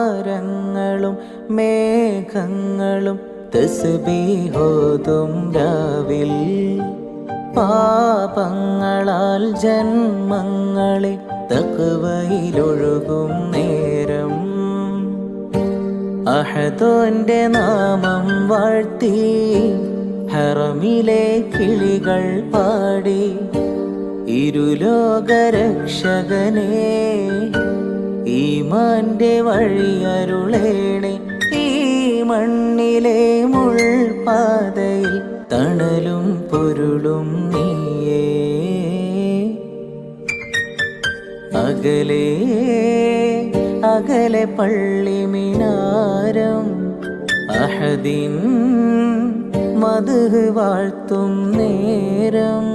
താരങ്ങളും മേഘങ്ങളും തസ്ബീഹോതും രാവിൽ പാപങ്ങളാൽ ജന്മങ്ങളെ തഖ്വയിലൊഴുകും നേരം അഹദോന്റെ നാമം വാഴ്ത്തി ഹറമിലെ കിളികൾ പാടി ഇരുലോകരക്ഷകനെ ഈമാന്റെ വഴിയരുളേണേ ഈ മണ്ണിലെ മുൾപാതയിൽ തണലും പൊരുളും നീയേ അകലെ അകലെ പള്ളി മിനാരം അഹദിൻ മദ്ഹ് വാഴ്ത്തും നേരം